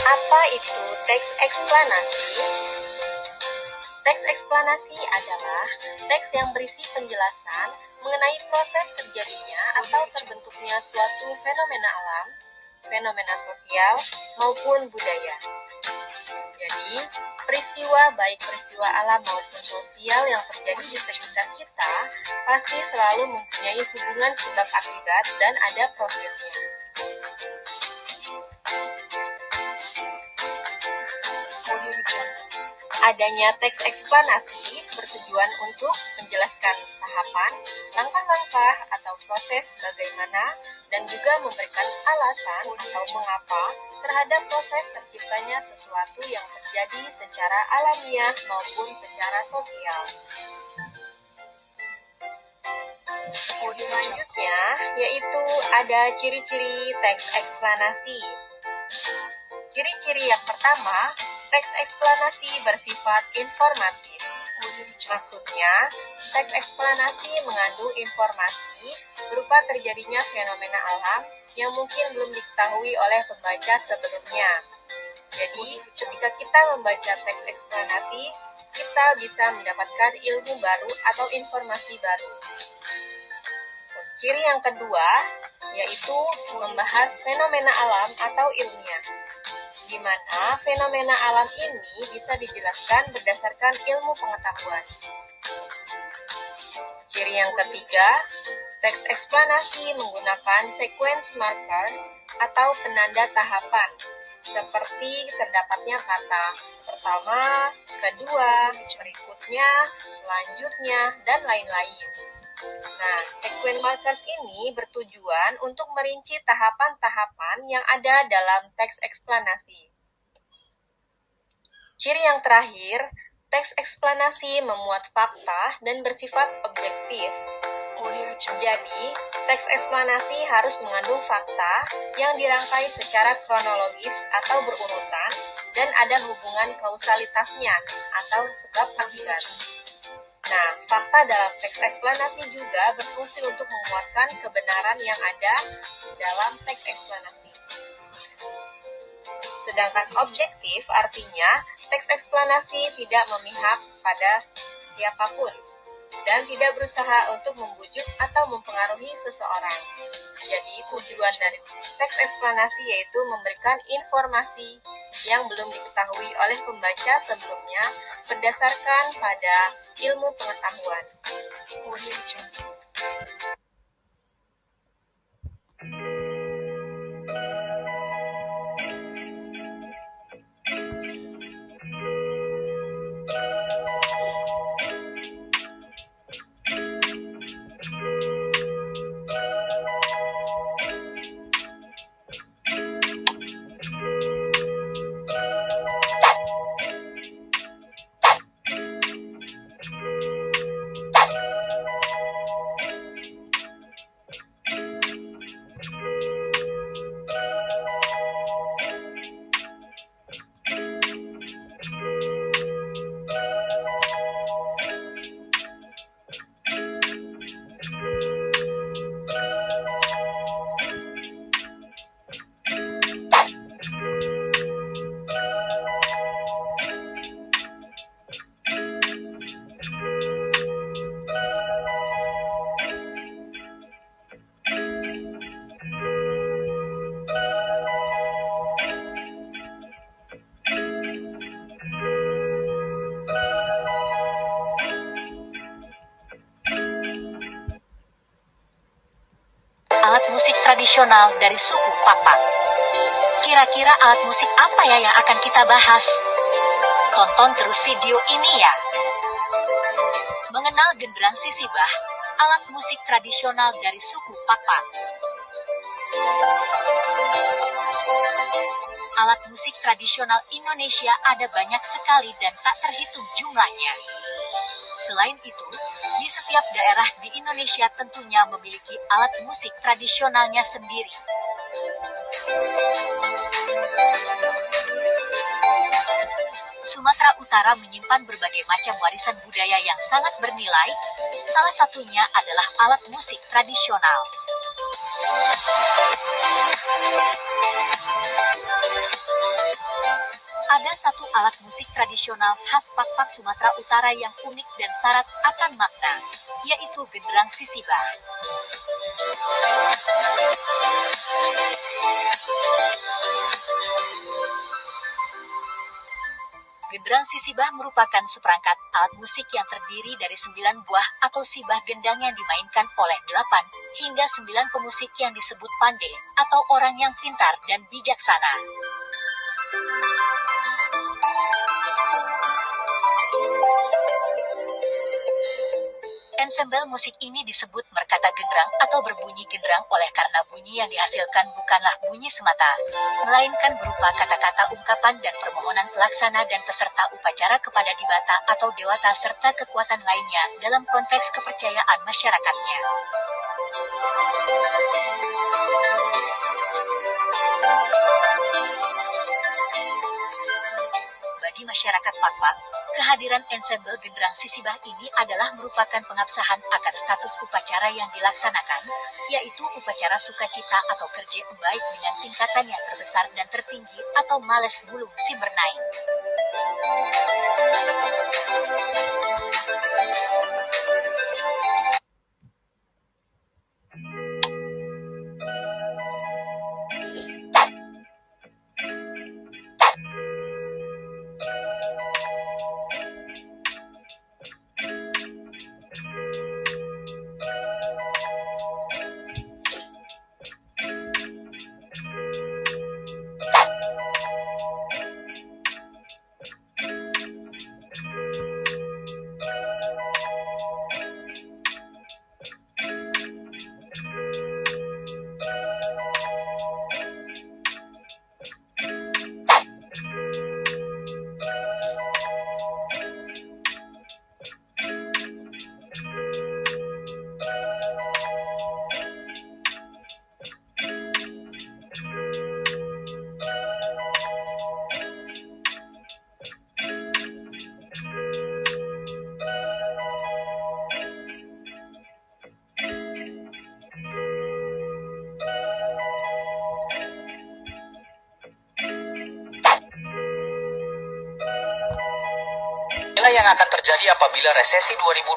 Apa itu teks eksplanasi? Teks eksplanasi adalah teks yang berisi penjelasan mengenai proses terjadinya atau terbentuknya suatu fenomena alam, fenomena sosial, maupun budaya. Jadi, peristiwa baik peristiwa alam maupun sosial yang terjadi di sekitar kita pasti selalu mempunyai hubungan sebab akibat dan ada prosesnya. Adanya teks eksplanasi bertujuan untuk menjelaskan tahapan, langkah-langkah atau proses bagaimana dan juga memberikan alasan atau mengapa terhadap proses terciptanya sesuatu yang terjadi secara alamiah maupun secara sosial. Selanjutnya, yaitu ada ciri-ciri teks eksplanasi. Ciri-ciri yang pertama, teks eksplanasi bersifat informatif. Maksudnya, teks eksplanasi mengandung informasi berupa terjadinya fenomena alam yang mungkin belum diketahui oleh pembaca sebelumnya. Jadi, ketika kita membaca teks eksplanasi, kita bisa mendapatkan ilmu baru atau informasi baru. Ciri yang kedua, yaitu membahas fenomena alam atau ilmiah, di mana fenomena alam ini bisa dijelaskan berdasarkan ilmu pengetahuan. Ciri yang ketiga, teks eksplanasi menggunakan sequence markers atau penanda tahapan, seperti terdapatnya kata pertama, kedua, berikutnya, selanjutnya, dan lain-lain. Nah, sequence markers ini bertujuan untuk merinci tahapan-tahapan yang ada dalam teks eksplanasi. Ciri yang terakhir, teks eksplanasi memuat fakta dan bersifat objektif. Jadi, teks eksplanasi harus mengandung fakta yang dirangkai secara kronologis atau berurutan dan ada hubungan kausalitasnya atau sebab akibat. Nah, fakta dalam teks eksplanasi juga berfungsi untuk menguatkan kebenaran yang ada dalam teks eksplanasi. Sedangkan objektif artinya teks eksplanasi tidak memihak pada siapapun dan tidak berusaha untuk membujuk atau mempengaruhi seseorang. Jadi, tujuan dari teks eksplanasi yaitu memberikan informasi yang belum diketahui oleh pembaca sebelumnya berdasarkan pada ilmu pengetahuan. Alat musik tradisional dari suku Papak. Kira-kira alat musik apa ya yang akan kita bahas? Tonton terus video ini ya. Mengenal genderang sisibah, alat musik tradisional dari suku Papak. Alat musik tradisional Indonesia ada banyak sekali dan tak terhitung jumlahnya. Selain itu, di setiap daerah di Indonesia tentunya memiliki alat musik tradisionalnya sendiri. Sumatera Utara menyimpan berbagai macam warisan budaya yang sangat bernilai, salah satunya adalah alat musik tradisional. alat musik tradisional khas Pak-Pak Sumatera Utara yang unik dan syarat akan makna, yaitu genderang sisibah. Genderang sisibah merupakan seperangkat alat musik yang terdiri dari 9 buah atau sibah gendang yang dimainkan oleh 8 hingga 9 pemusik yang disebut pandai atau orang yang pintar dan bijaksana. Ensemble musik ini disebut merkata genderang atau berbunyi genderang oleh karena bunyi yang dihasilkan bukanlah bunyi semata, melainkan berupa kata-kata ungkapan dan permohonan pelaksana dan peserta upacara kepada dibata atau dewata serta kekuatan lainnya dalam konteks kepercayaan masyarakatnya. Bagi masyarakat Pak-Pak, kehadiran ensemble genderang sisibah ini adalah merupakan pengabsahan akan status upacara yang dilaksanakan, yaitu upacara sukacita atau kerja baik dengan tingkatan yang terbesar dan tertinggi atau males bulung simbernaing. Inilah yang akan terjadi apabila resesi 2023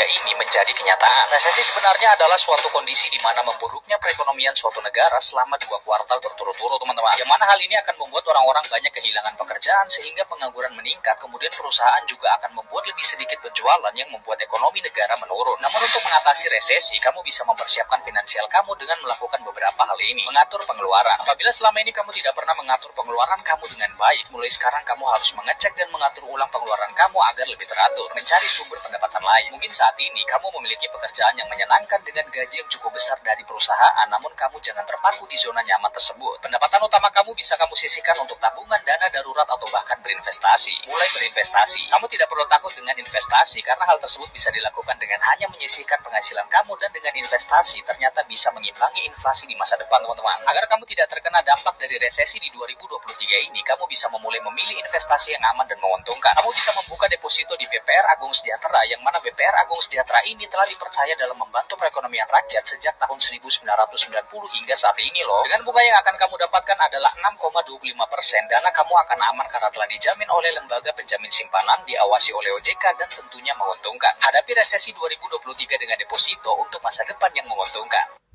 ini menjadi kenyataan. Resesi sebenarnya adalah suatu kondisi di mana memburuknya perekonomian suatu negara selama 2 kuartal berturut-turut, teman-teman. Yang mana hal ini akan membuat orang-orang banyak kehilangan pekerjaan sehingga pengangguran meningkat. Kemudian perusahaan juga akan membuat lebih sedikit penjualan yang membuat ekonomi negara menurun. Namun untuk mengatasi resesi, kamu bisa mempersiapkan finansial kamu dengan melakukan beberapa hal ini. Mengatur pengeluaran. Apabila selama ini kamu tidak pernah mengatur pengeluaran kamu dengan baik, mulai sekarang kamu harus mengecek dan mengatur ulang pengeluaran kamu agar lebih teratur, mencari sumber pendapatan lain. Mungkin saat ini kamu memiliki pekerjaan yang menyenangkan dengan gaji yang cukup besar dari perusahaan, namun kamu jangan terpaku di zona nyaman tersebut. Pendapatan utama kamu bisa kamu sisihkan untuk tabungan, dana darurat, atau bahkan berinvestasi. Mulai berinvestasi. Kamu tidak perlu takut dengan investasi, karena hal tersebut bisa dilakukan dengan hanya menyisihkan penghasilan kamu, dan dengan investasi ternyata bisa mengimbangi inflasi di masa depan, teman-teman. Agar kamu tidak terkena dampak dari resesi di 2023 ini, kamu bisa memulai memilih investasi yang aman dan menguntungkan. Kamu bisa membuka deposito di BPR Agung Sejahtera, yang mana BPR Agung Sejahtera ini telah dipercaya dalam membantu perekonomian rakyat sejak tahun 1990 hingga saat ini loh. Dengan bunga yang akan kamu dapatkan adalah 6,25%. Dana kamu akan aman karena telah dijamin oleh lembaga penjamin simpanan, diawasi oleh OJK, dan tentunya menguntungkan. Hadapi resesi 2023 dengan deposito untuk masa depan yang menguntungkan.